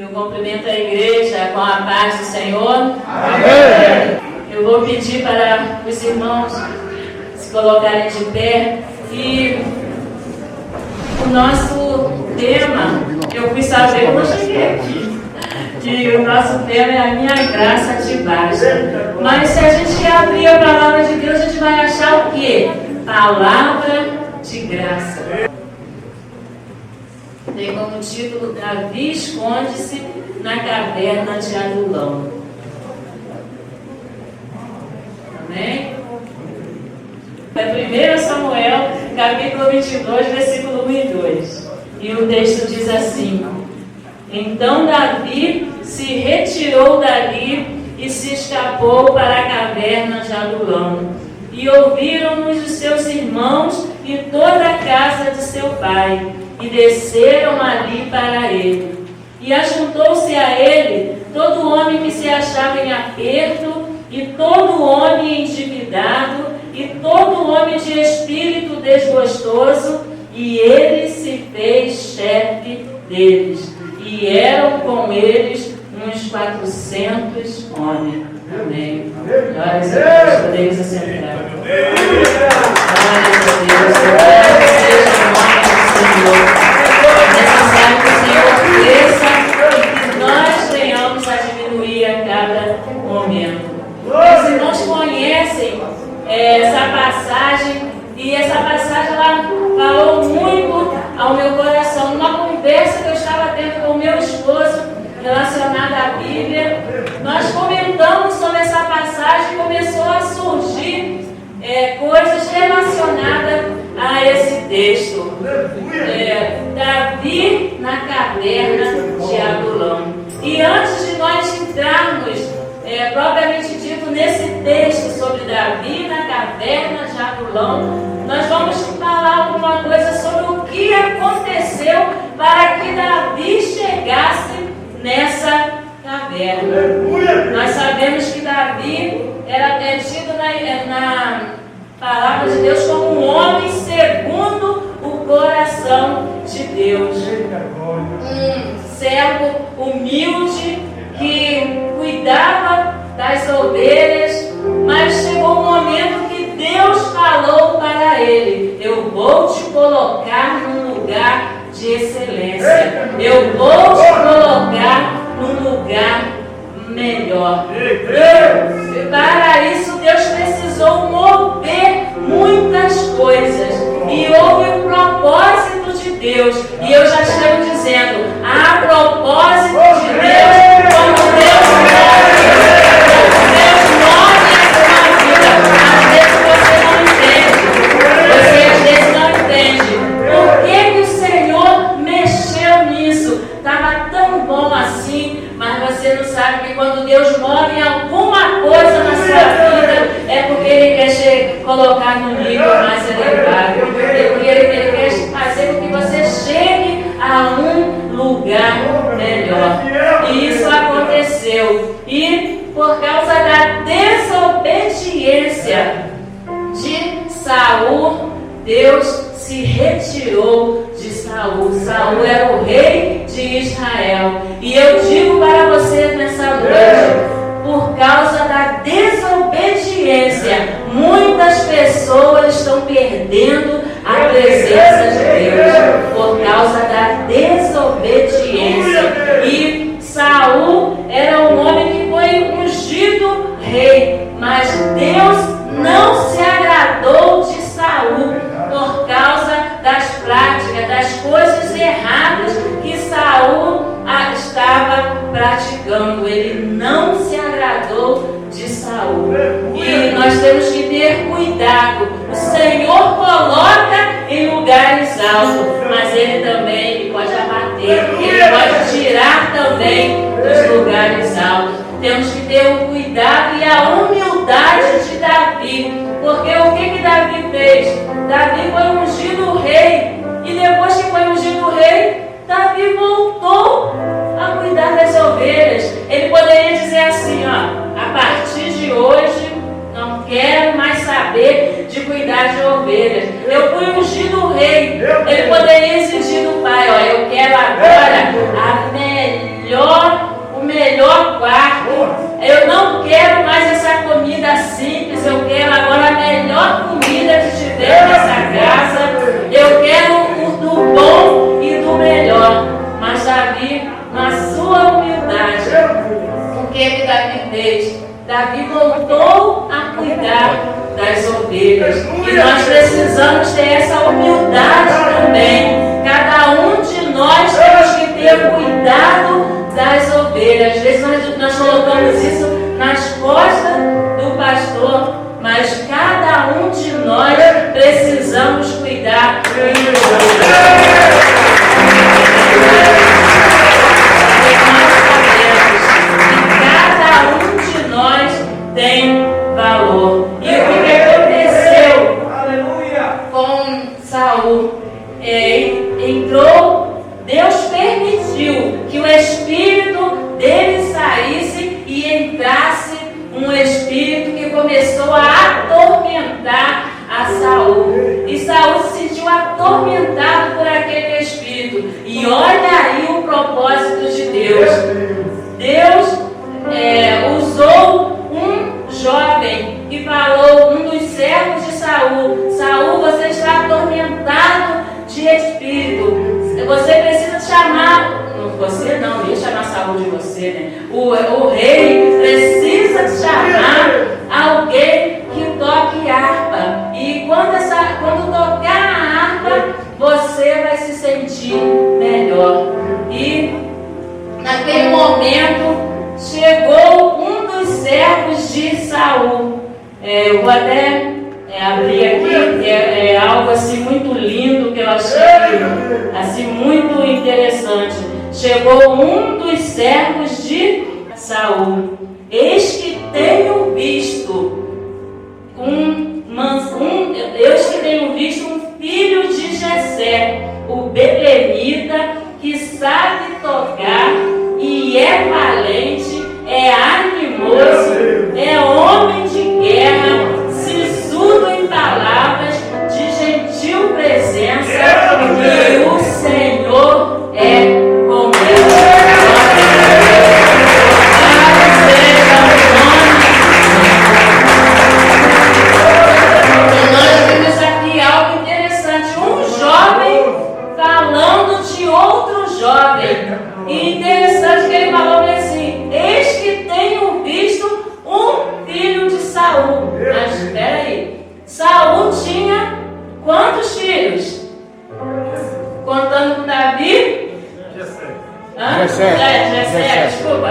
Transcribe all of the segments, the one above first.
Eu cumprimento a igreja com a paz do Senhor. Amém. Eu vou pedir para os irmãos se colocarem de pé. E o nosso tema, eu fui saber quando eu cheguei aqui, que o nosso tema é a minha graça te basta. Mas se a gente abrir a palavra de Deus, a gente vai achar o quê? Palavra de graça. Tem como título: Davi esconde-se na caverna de Adulão. Amém? É 1 Samuel, capítulo 22, versículo 1 e 2. E o texto diz assim: Então Davi se retirou dali e se escapou para a caverna de Adulão. E ouviram-nos os seus irmãos e toda a casa de seu pai, e desceram ali para ele. E ajuntou-se a ele todo homem que se achava em aperto, e todo homem endividado, e todo homem de espírito desgostoso, e ele se fez chefe deles. E eram com eles uns 400 homens. Amém. Glórias a Deus, podemos assentar. Glórias a Deus, louvado seja o nome do Senhor. É necessário que o Senhor cresça e que nós venhamos a diminuir a cada momento. Os irmãos conhecem essa passagem, e essa passagem ela falou muito ao meu coração. Numa conversa que eu estava tendo com o meu esposo relacionada à Bíblia, nós comentamos sobre essa passagem e começou a surgir coisas relacionadas a esse texto. Davi na caverna de Adulão. E antes de nós entrarmos propriamente dito nesse texto sobre Davi na caverna de Adulão, nós vamos falar alguma coisa sobre o que aconteceu para que Davi chegasse nessa caverna. Nós sabemos que Davi é tido na palavra de Deus como um homem segundo o coração de Deus. Um servo humilde que cuidava das ovelhas, mas chegou um momento que Deus falou para ele: eu vou te colocar num lugar de excelência, eu vou te colocar num lugar melhor. Para isso Deus precisou mover muitas coisas, e houve um propósito de Deus. E eu já estou dizendo, há propósito de Deus quando Deus move a sua vida. Às vezes você não entende, você às vezes não entende por que o Senhor mexeu nisso. Estava tão bom assim, mas você não sabe que quando Deus move alguma coisa na sua vida, é porque Ele quer colocar no nível mais elevado, é porque Ele quer fazer com que você chegue a um lugar melhor. E isso aconteceu. E por causa da desobediência de Saul, Deus se retirou de Saul. Saul era o rei de Israel. E eu digo para você nessa noite, por causa da desobediência, muitas pessoas estão perdendo a presença de Deus por causa da desobediência. E Saul era um homem que foi ungido rei, mas Deus não se agradou de Saul por causa das práticas, das coisas erradas que Saul estava praticando. Ele não se agradou de Saul. E nós temos que ter cuidado. O Senhor coloca em lugares altos, mas Ele também pode abater, Ele pode tirar também dos lugares altos. Temos que ter o cuidado e a humildade de Davi. Porque o que Davi fez? Davi foi ungido rei. E depois que foi ungido rei, Davi voltou a cuidar das ovelhas. Ele poderia dizer assim, a partir de hoje não quero mais saber de cuidar de ovelhas. Eu fui ungido rei. Ele poderia exigir do pai, eu quero agora a melhor que Davi fez? Davi voltou a cuidar das ovelhas. E nós precisamos ter essa humildade também. Cada um de nós temos que ter cuidado das ovelhas. Às vezes nós colocamos isso nas costas do pastor, mas cada um de nós precisamos cuidar das ovelhas. Cada um de nós tem valor. E o que aconteceu com Saul? Deus permitiu que o espírito dele saísse e entrasse um espírito que começou a atormentar a Saul. E Saul se sentiu atormentado por aquele espírito. E olha aí o propósito de Deus. Deus usou um jovem que falou, um dos servos de Saul: Saul, você está atormentado de espírito. Você precisa chamar, você não, ia chamar Saul de você, né? O rei precisa chamar alguém que toque harpa. E quando tocar a harpa, você vai se sentir melhor. E naquele momento chegou um dos servos de Saul. Eu vou até abrir aqui, é algo assim muito lindo que eu achei assim muito interessante. Chegou um dos servos de Saul: eis que tenho visto um filho de Jessé, o belemita, que sabe tocar e é valente, é animoso, é homem de guerra, sisudo em palavras, de gentil presença, e o Senhor é com ele. E nós vimos aqui algo interessante, um jovem falando de outro jovem. E interessante que ele falou assim: eis que tenho visto um filho de Saul. Mas espera aí, Saul tinha quantos filhos? Contando com Davi? Jessé, desculpa.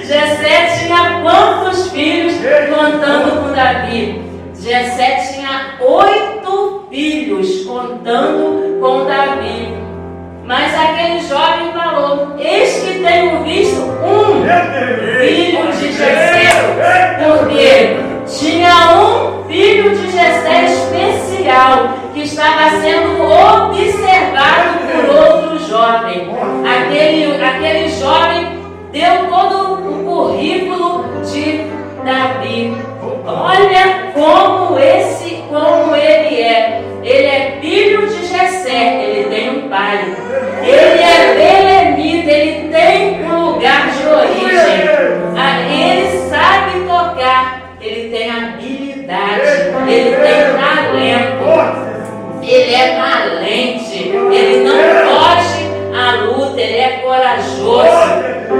Jessé tinha quantos filhos contando com Davi? Jessé tinha 8 filhos contando com Davi. Mas aquele jovem falou: eis que tenho visto um filho de Jessé. Porque tinha um filho de Jessé especial que estava sendo observado por outro jovem. Aquele jovem deu todo o currículo de Davi. Olha como ele é. Ele é filho de Jessé, ele tem um pai. Ele é belemita, ele tem um lugar de origem. Ele sabe tocar, ele tem habilidade, ele tem talento. Ele é valente, ele não foge à luta, ele é corajoso,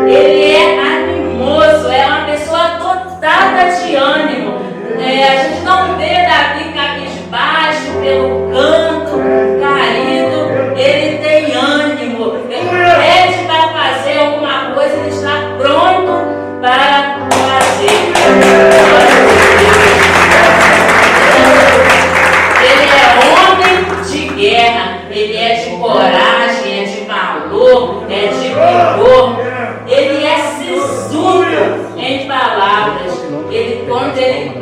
ele é animoso, é uma pessoa dotada de ânimo. A gente não vê Davi cabisbaixo pelo canto, caído. Ele tem ânimo. Ele pede para fazer alguma coisa, ele está pronto para fazer. Ele é homem de guerra, ele é de coragem, é de valor, é de vigor. Ele é sisudo em palavras. Quando ele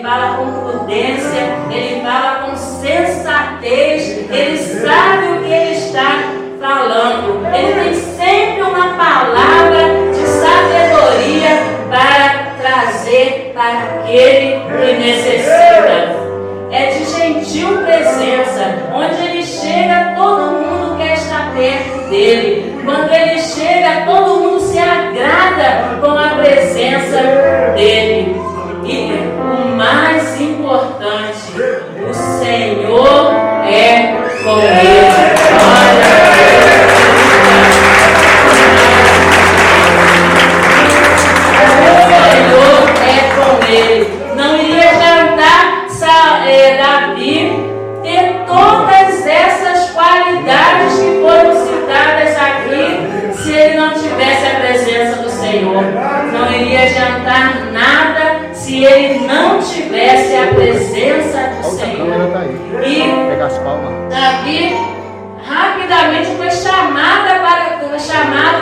fala com prudência, ele fala com sensatez, ele sabe o que ele está falando. Ele tem sempre uma palavra de sabedoria para trazer para aquele que necessita. É de gentil presença. Onde ele chega, todo mundo quer estar perto dele. Quando ele chega, todo mundo se agrada com a presença dele. E o mais importante, o Senhor é com ele. Olha, a presença do Senhor. E Davi rapidamente foi chamado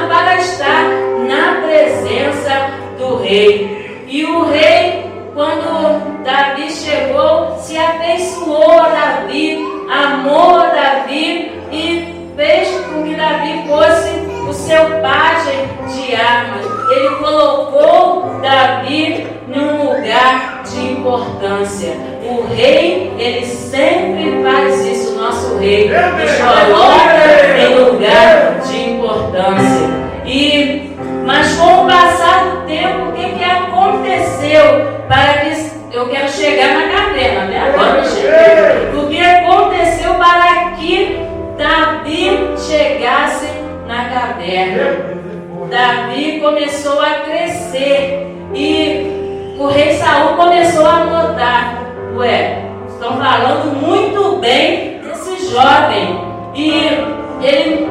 para estar na presença do rei. E o rei, quando Davi chegou, se afeiçoou a Davi, amou a Davi e fez com que Davi fosse o seu pajem de armas. Ele colocou Davi num lugar de importância. O rei, ele sempre faz isso, nosso rei, nos coloca em lugar de importância. Mas com o passar do tempo, o que aconteceu para que eu quero chegar na caverna, né? Agora eu cheguei. O que aconteceu para que Davi chegasse na caverna? Davi começou a crescer e o rei Saul começou a notar: estão falando muito bem desse jovem. E ele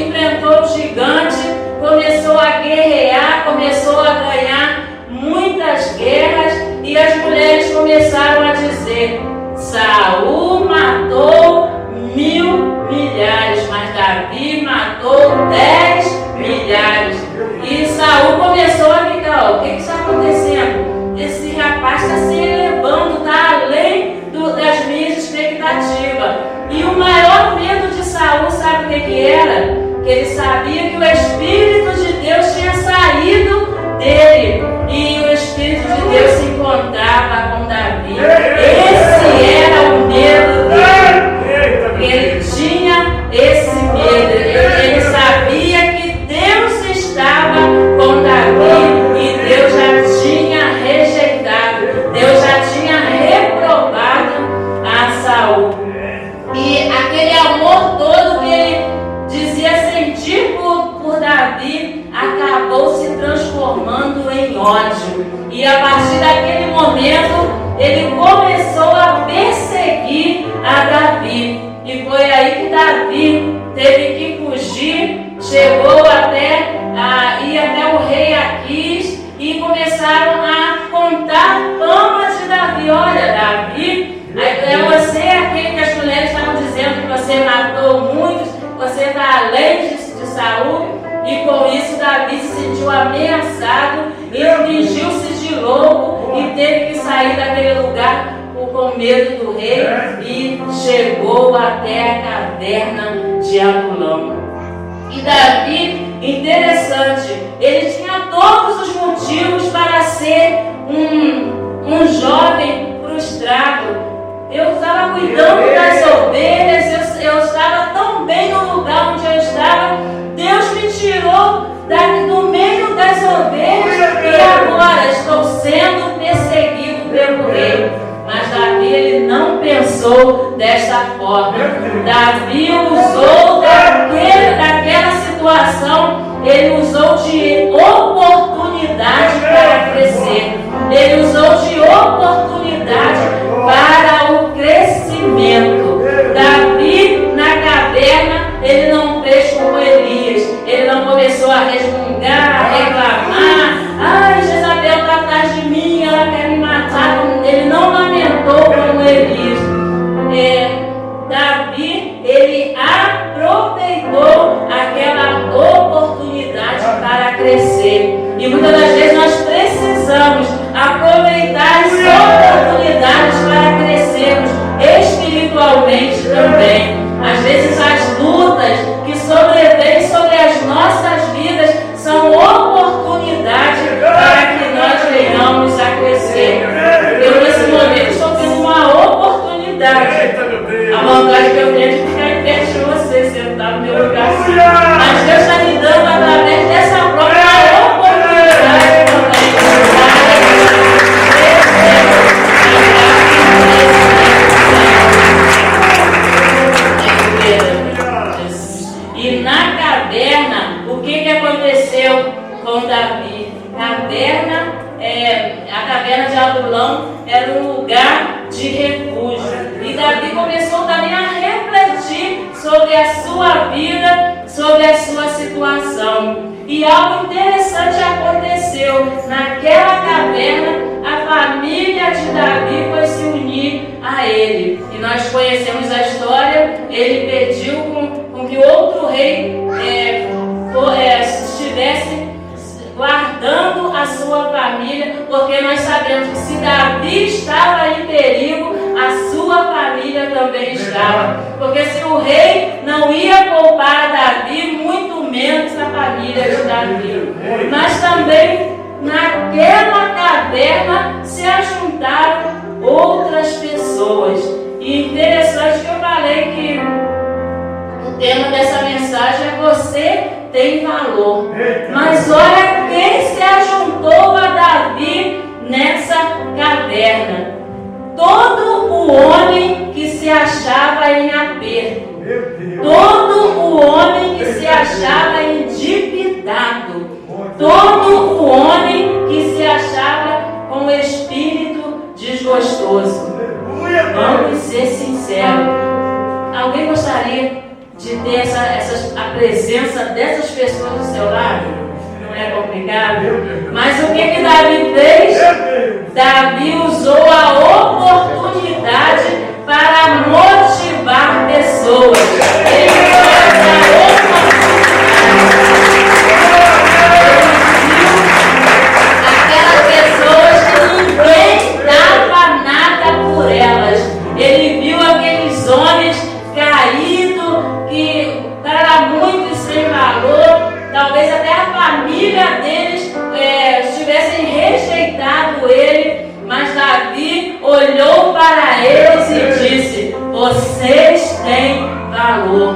enfrentou o gigante, começou a guerrear, começou a ganhar muitas guerras, e as mulheres começaram a dizer: Saul matou 1000 milhares, mas Davi matou 10 milhares. E Saul começou a ficar: o que está acontecendo? Esse rapaz está se elevando, está além das minhas expectativas. E o maior medo de Saul, sabe o que era? Que ele sabia que o Espírito de Deus tinha saído dele, e o Espírito de Deus se encontrava com Davi. Esse era o medo dele. Ele tinha esse medo. Ele sabia que Deus estava com Davi e Deus já tinha rejeitado, Deus já tinha reprovado a Saul. E aquele amor todo que ele dizia sentir por Davi acabou se transformando em ódio. E a partir daquele momento ele começou a perseguir a Davi. E foi aí que Davi teve que fugir, chegou até ir até o rei Aquis e começaram a contar fama de Davi. Olha, Davi, você é aquele que as mulheres estavam dizendo que você matou muitos, você está além de Saul. E com isso Davi se sentiu ameaçado e fingiu-se de louco e teve que sair daquele lugar com medo do rei e chegou até a caverna de Adulão. E Davi, interessante, ele tinha todos os motivos para ser um jovem frustrado. Eu estava cuidando das ovelhas, eu estava tão bem no lugar onde eu estava. Deus me tirou do meio das ovelhas e agora estou sendo perseguido pelo rei. Mas Davi, ele não pensou desta forma. Davi usou daquela situação, ele usou de oportunidade para crescer. Ele usou de oportunidade para o crescimento. Davi, na caverna, ele não fez como Elias. Ele não começou a resmungar, a reclamar: ai, Jezabel está atrás de mim, ela quer me matar. Ele não lamentou como Elias. Davi, ele aproveitou aquela oportunidade para crescer. E muitas das vezes nós precisamos aproveitar as oportunidades para crescermos espiritualmente também. Às vezes as lutas que sobrevêm sobre as nossas vidas são oportunidades para que nós venhamos a crescer. Eu nesse momento estou tendo uma oportunidade. A vontade que eu tenho de ficar em perto de você, sentar no meu lugar. Mas Deus está me dando através dessa própria oportunidade também E na caverna, o que aconteceu com Davi? A caverna de Adulão era um lugar de refúgio. E Davi começou também a refletir sobre a sua vida, sobre a sua situação. E algo interessante aconteceu. Naquela caverna, a família de Davi foi se unir a ele. E nós conhecemos a história. Ele pediu com que outro rei estivesse guardando a sua família, porque nós sabemos que se Davi estava em perigo, a sua família também estava. Porque se o rei não ia poupar Davi, muito menos a família de Davi. Mas também naquela caverna se ajuntaram outras pessoas. E interessante que eu falei que o tema dessa mensagem é você tem valor. Mas olha quem se ajuntou a Davi nessa caverna. Todo o homem que se achava em aperto. Todo o homem que se achava endividado. Todo o homem que se achava com espírito desgostoso. Vamos ser sinceros. Alguém gostaria de ter a presença dessas pessoas do seu lado? Não é complicado? Mas o que Davi fez? Davi usou a oportunidade para motivar pessoas. Ele usou essa oportunidade. Ele viu aquelas pessoas que ninguém dava nada por elas. Ele viu aqueles homens caídos, que era muito sem valor, talvez até a família deles tivessem rejeitado ele, mas Davi olhou para eles e disse: vocês têm valor.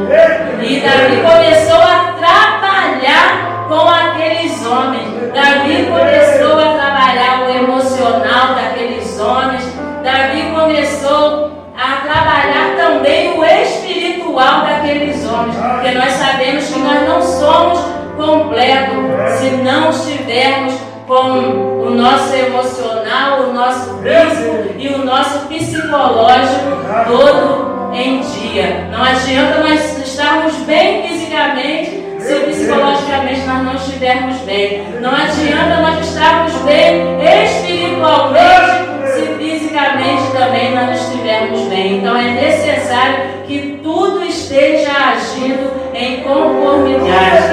E Davi começou a trabalhar com aqueles homens. Davi começou a trabalhar o emocional daqueles homens. Davi começou a trabalhar também o espiritual daqueles homens, porque nós sabemos que nós não somos completos se não estivermos com o nosso emocional, o nosso físico e o nosso psicológico todo em dia. Não adianta nós estarmos bem fisicamente se psicologicamente nós não estivermos bem. Não adianta nós estarmos bem espiritualmente se fisicamente também nós não estivermos bem. Então é necessário que tudo esteja agindo em conformidade.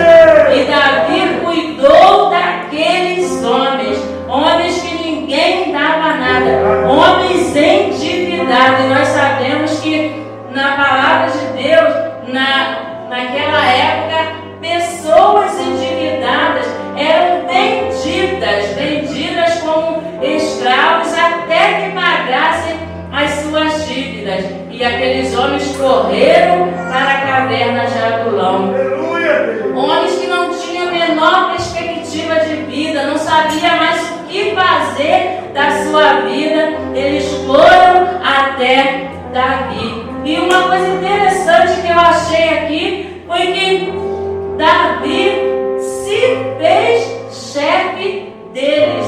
E Davi cuidou daqueles homens, homens que ninguém dava nada, homens endividados. E nós sabemos que na palavra de Deus, naquela época, pessoas endividadas eram vendidas como escravos até que pagassem as suas dívidas. E aqueles homens correram para a caverna de Adulão. Homens que não tinham a menor perspectiva de vida, não sabiam mais o que fazer da sua vida. Eles foram até Davi. E uma coisa interessante que eu achei aqui foi que Davi se fez chefe deles.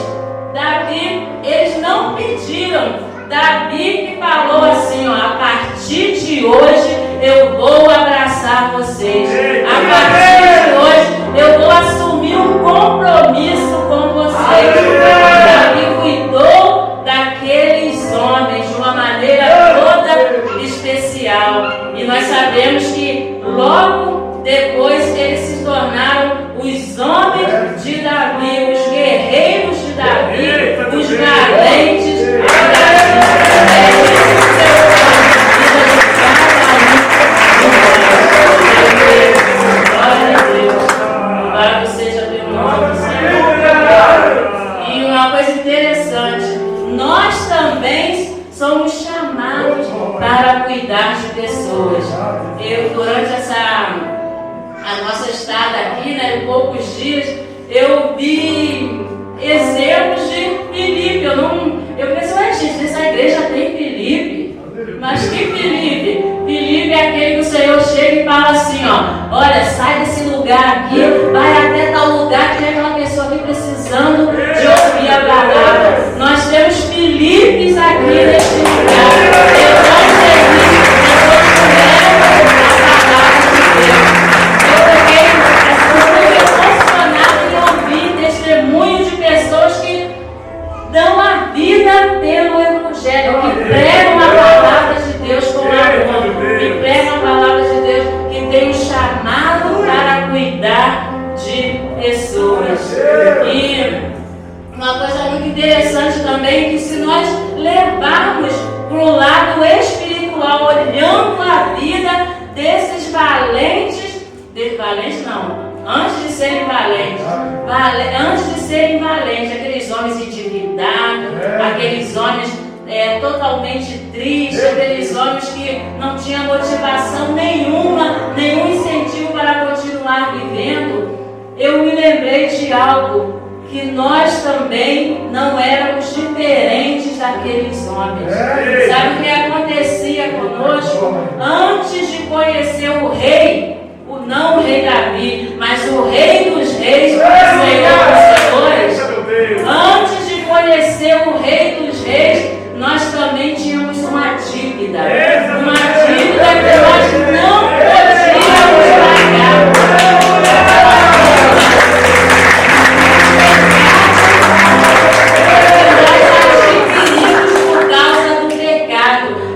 Davi, eles não pediram. Davi que falou assim, ó: a partir de hoje eu vou abraçar vocês. A partir de hoje eu vou assumir um compromisso com vocês. Davi cuidou daqueles homens de uma maneira toda especial. E nós sabemos que logo depois eles se tornaram os homens de Davi, os guerreiros de Davi, os valentes de Davi. Glória a Deus. Louvado seja teu nome, Senhor. E uma coisa interessante, nós também somos chamados para cuidar de pessoas. Eu, durante a nossa estada aqui, em poucos dias, eu vi exemplos de Filipe. Eu pensei, gente, nessa igreja tem Filipe? Mas que Filipe? Filipe é aquele que o Senhor chega e fala assim, ó: olha, sai desse lugar aqui, vai até tal lugar que tem aquela pessoa aqui precisando de ouvir a palavra. Nós temos Filipes aqui neste lugar. Eu não sei a palavra de Deus. Eu fiquei emocionada em ouvir testemunho de pessoas que dão a vida interessante também que se nós levarmos para o lado espiritual, olhando a vida desses valentes não, antes de serem valentes, aqueles homens endividados, aqueles homens totalmente tristes, aqueles homens que não tinham motivação nenhuma, nenhum incentivo para continuar vivendo, eu me lembrei de algo, que nós também não éramos diferentes daqueles homens. Sabe o que acontecia conosco? Antes de conhecer o rei, não o rei Davi, mas o rei dos reis, o Senhor dos senhores, antes de conhecer o rei dos reis, nós também tínhamos uma dívida que nós não podíamos pagar.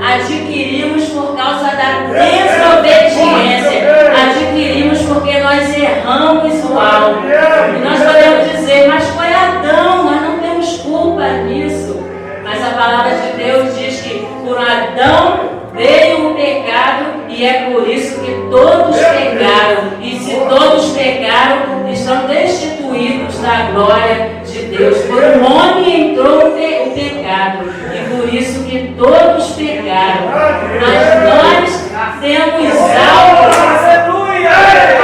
Adquirimos por causa da desobediência, adquirimos porque nós erramos o alvo. E nós podemos dizer, mas foi Adão, nós não temos culpa nisso. Mas a palavra de Deus diz que por Adão veio o pecado e é por isso que todos pecaram. E se todos pecaram, estão destituídos da glória de Deus. Por um homem entrou o pecado e por isso que todos pecaram. Mas nós temos algo.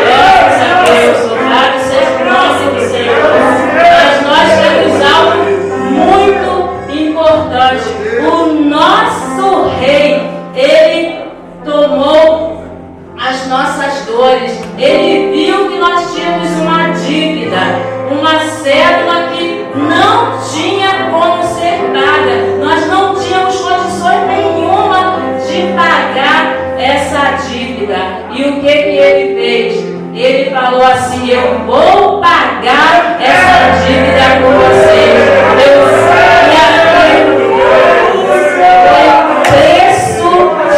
Graças a Deus, louvado seja o nome do Senhor. Mas nós temos algo muito importante. O nosso rei, ele tomou as nossas dores. Ele viu que nós tínhamos uma dívida, uma cédula que não tinha como ser paga. Nós não tínhamos condições nenhuma de pagar essa dívida. E o que ele fez? Ele falou assim: eu vou pagar essa dívida com vocês. Foi preço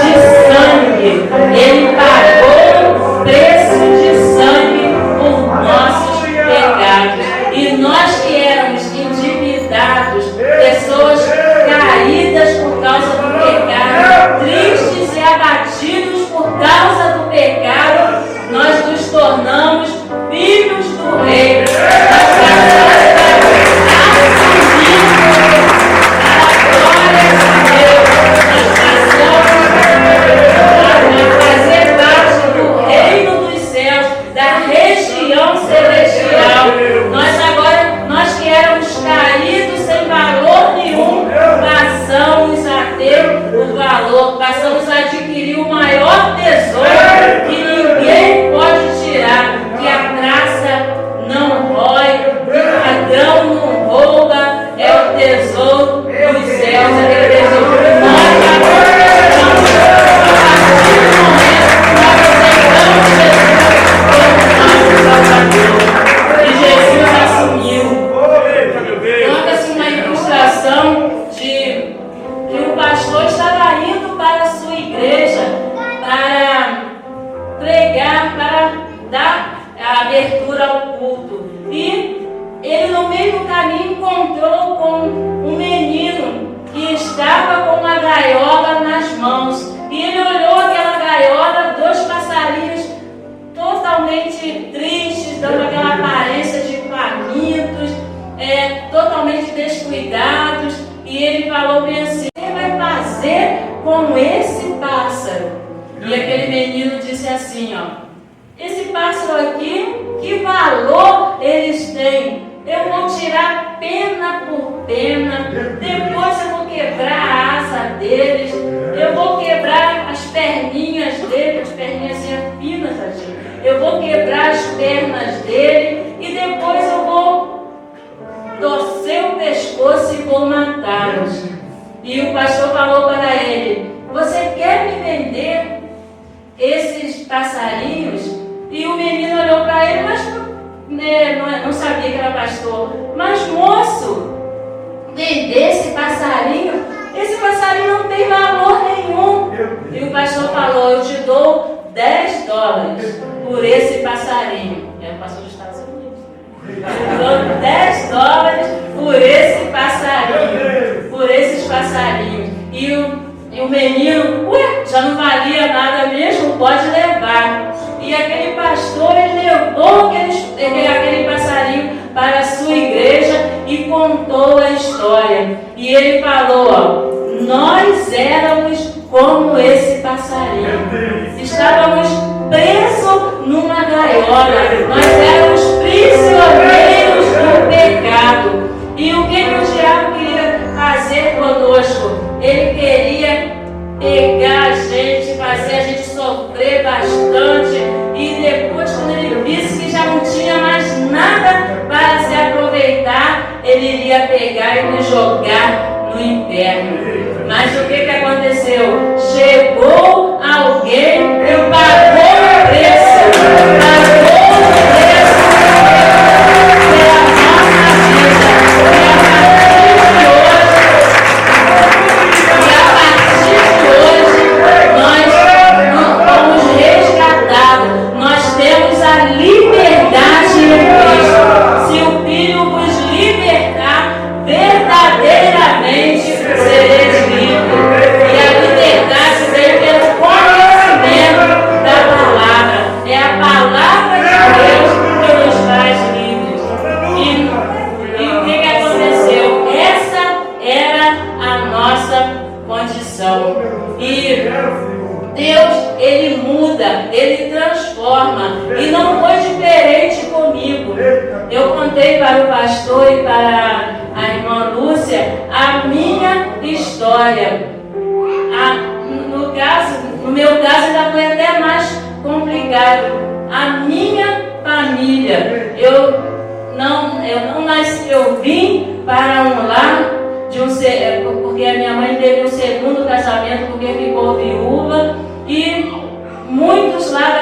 de sangue. Ele pagou o preço de sangue por nossos pecados. E nós que éramos endividados, pessoas caídas por causa do pecado, tristes e abatidos por causa do pecado, nós nos tornamos filhos do Rei. Passamos a adquirir o maior tesouro que ninguém pode tirar, que a traça não rói, que o ladrão não rouba, é o tesouro dos céus, aquele tesouro que nós agora estamos. A partir do momento que nós aceitamos Jesus como nosso Salvador, e Jesus assumiu. Conta-se uma ilustração de que o pastor estava indo para a sua igreja para pregar, para dar a abertura ao culto. E ele no meio do caminho encontrou com um menino que estava com uma gaiola nas mãos. E ele olhou aquela gaiola, dois passarinhos totalmente tristes, dando aquela aparência de famintos, totalmente descuidados. E ele falou bem assim: o que vai fazer com esse pássaro? E aquele menino disse assim, esse pássaro aqui, que valor eles têm? Eu vou tirar pena por pena, depois eu vou quebrar a asa deles, eu vou quebrar as perninhas dele, as perninhas finas, eu vou quebrar as pernas dele e depois eu vou torcer o pescoço e vou matá-los. E o pastor falou para ele: você quer me vender esses passarinhos? E o menino olhou para ele, mas não sabia que era pastor. Mas moço, vender esse passarinho não tem valor nenhum. E o pastor falou: eu te dou $10 por esse passarinho. É o pastor dos Estados Unidos. Eu dou $10 por esse passarinho. passarinhos. E o menino, já não valia nada mesmo, pode levar. E aquele pastor, ele levou aquele passarinho para a sua igreja e contou a história. E ele falou, nós éramos como esse passarinho. Estávamos presos numa gaiola. Nós éramos prisioneiros do pecado. E o que o diabo queria fazer conosco? Ele queria pegar a gente, fazer a gente sofrer bastante. E depois, quando ele visse que já não tinha mais nada para se aproveitar, ele iria pegar e nos jogar no inferno. Mas o que aconteceu? Chegou alguém e pagou o preço. Pagou o preço pela nossa vida. E a partir de hoje, nós fomos resgatados. Nós temos a liberdade em Cristo. Se o Filho vos libertar, verdadeiramente sereis livres. E a liberdade vem pelo conhecimento da palavra. É a palavra de Deus que nos faz livres. E o que aconteceu? Essa era a nossa condição. E Deus, Ele muda, Ele transforma. E não foi diferente comigo. Eu contei para o pastor e para a irmã Lúcia a minha história. No meu caso ainda foi até mais complicado. A minha família, eu não nasci, eu vim para um lar porque a minha mãe teve um segundo casamento porque ficou viúva, e muitos lá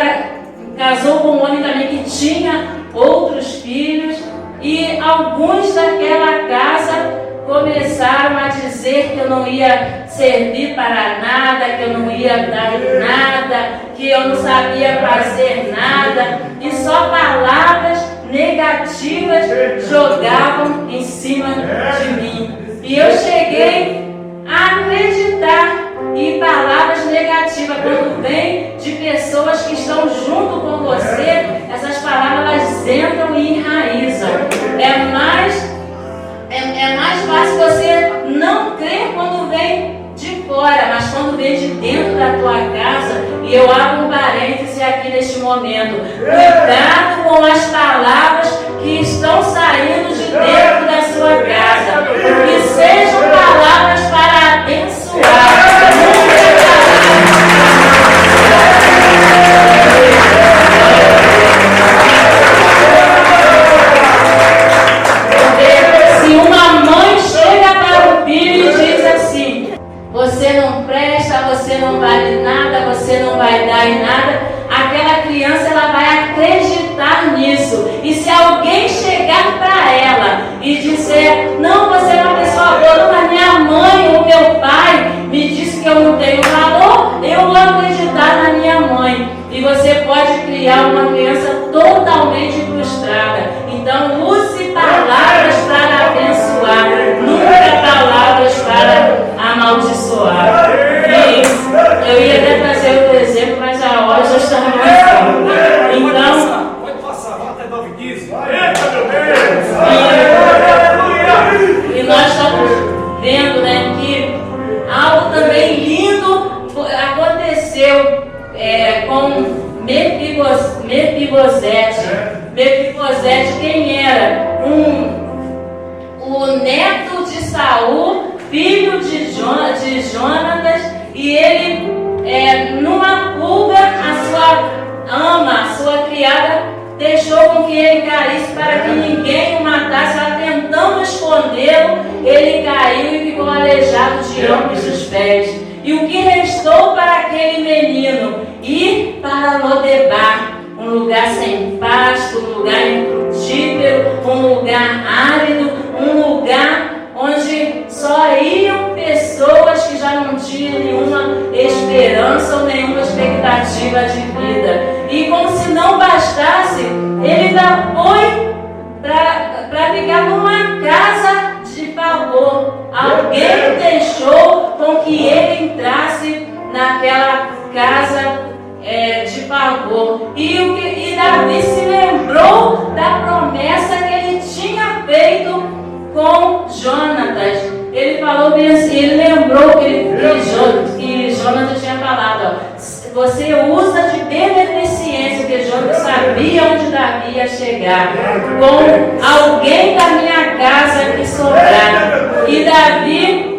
casou com um homem também que tinha outros filhos, e alguns daquela casa começaram a dizer que eu não ia servir para nada, que eu não ia dar nada, que eu não sabia fazer nada, e só palavras negativas jogavam em cima de mim. E eu cheguei a acreditar em palavras negativas. Quando vem de pessoas que estão junto com você, essas palavras elas entram e enraizam. É mais fácil você não crer quando vem de fora, mas quando vem de dentro da tua casa. E eu abro um parêntese aqui neste momento. Cuidado com as palavras que estão saindo de dentro da sua casa. Que sejam palavras para abençoar. Se uma mãe chega para o filho e diz assim: você não presta, você não vale nada, você não vai dar em nada, aquela criança ela vai acreditar nisso. E se alguém chegar para ela e dizer: não, você é uma pessoa boa, não, a minha mãe ou meu pai me disse que eu não tenho valor, eu vou acreditar na minha mãe. E você pode criar uma criança totalmente frustrada. Então use palavras para abençoar, nunca palavras para amaldiçoar. E eu ia até trazer outro exemplo, mas a hora já está avançando. Então, pode passar, vai até 9h15. E nós estamos vendo, né, que algo também lindo aconteceu com Mefibosete. Mefibosete, quem era? O neto de Saul, filho de Jonatas, e ele, numa fuga, a sua criada, deixou com que ele caísse para que ninguém o matasse. Ela tentando escondê-lo, ele caiu e ficou aleijado de ambos os pés. E o que restou para aquele menino? Ir para Lodebar, um lugar sem pasto, um lugar infrutífero, um lugar árido, um lugar onde só iam pessoas que já não tinham nenhuma esperança ou nenhuma expectativa de vida. E como se não bastasse, ele ainda foi para ficar numa casa de favor, Alguém deixou com que ele entrasse naquela casa de pavor. E Davi se lembrou da promessa que ele tinha feito com Jonatas. Ele falou bem assim, ele lembrou que Jonatas tinha falado, ó, você usa de beneficência, porque Jonatas sabia onde Davi ia chegar, com alguém da minha casa que sobrar. E Davi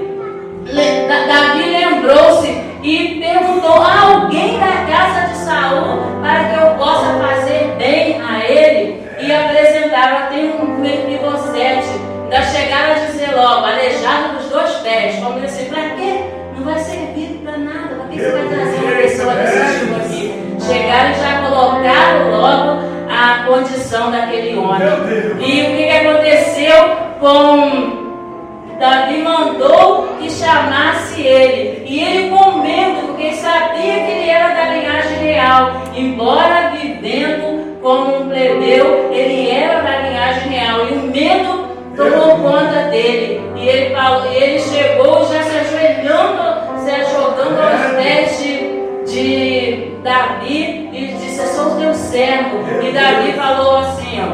lembrou-se e perguntou a alguém da casa de Saul para que eu possa fazer bem a ele. E apresentava, tem um Mefibosete. Ainda chegaram a dizer logo, aleijado dos 2 pés. Como assim, para quê? Não vai servir para nada. Para que você vai trazer uma pessoa desse tipo aqui? Chegaram e já colocaram logo a condição daquele homem. E o que aconteceu com Davi? Mandou que chamasse ele. E ele com medo, porque sabia que ele era da linhagem real. Embora vivendo como um plebeu, ele era da linhagem real. E o medo tomou conta dele. E ele chegou já se jogando aos pés de Davi e disse: eu sou o teu servo. E Davi falou assim, ó,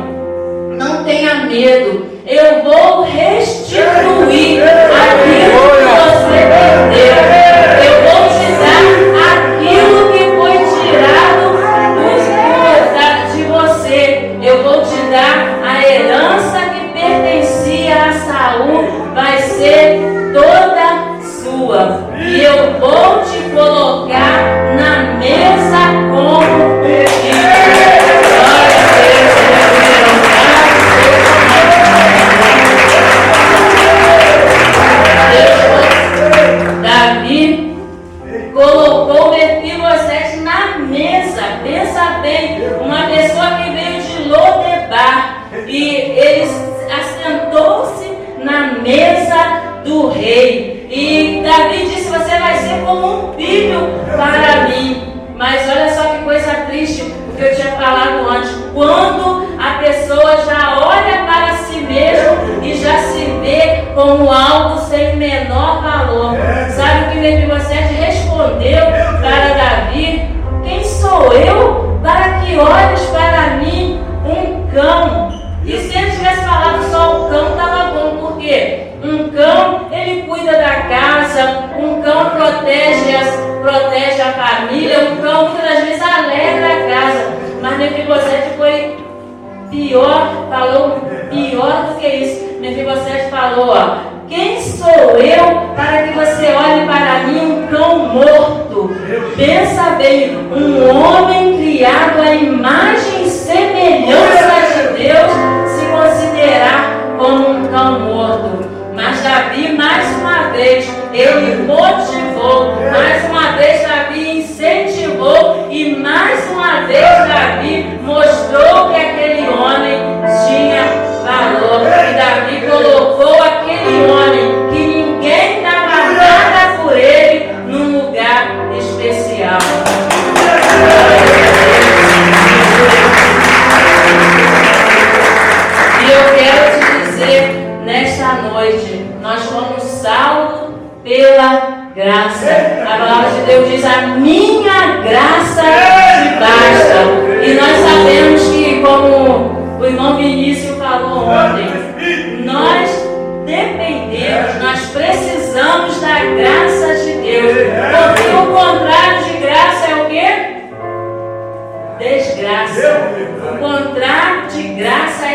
não tenha medo, eu vou restituir aquilo que você perdeu. Eu vou te dar aquilo que foi tirado de você. Eu vou te dar a herança que pertencia a Saul, vai ser toda sua. E eu vou te colocar na mesa como Davi colocou Mefibosete na mesa. Pensa bem, uma pessoa que veio de Lodebar, e ele assentou-se na mesa do rei. E Davi disse: você vai ser como um filho para mim. Mas olha só que coisa triste, o que eu tinha falado antes. Quando a pessoa já olha para si mesmo e já se vê como algo sem menor valor. Sabe o que Mefibosete respondeu para Davi? Quem sou eu para que olhes para mim, um cão? E se ele tivesse falado só o cão, estava bom. Por quê? Um cão, ele cuida da casa, um cão protege a família, um cão muitas das vezes alegra a casa. Mas Mefibosete foi pior, falou pior do que isso. Mefibosete falou, ó, quem sou eu para que você olhe para mim, um cão morto? Pensa bem, um homem criado à imagem e semelhança de Deus se considerar como um cão morto. Mas Davi, mais uma vez, ele motivou, mais uma vez Davi incentivou, e mais uma vez Davi mostrou que aquele homem tinha valor. E Davi colocou aquele homem que ninguém dava nada por ele num lugar especial. E eu quero te dizer, nesta noite, nós fomos salvos pela graça. A palavra de Deus diz: a minha graça te basta. E nós sabemos que, como o irmão Vinícius falou ontem, nós dependemos, nós precisamos da graça de Deus. Porque o contrário de graça é o quê? Desgraça. O contrário de graça é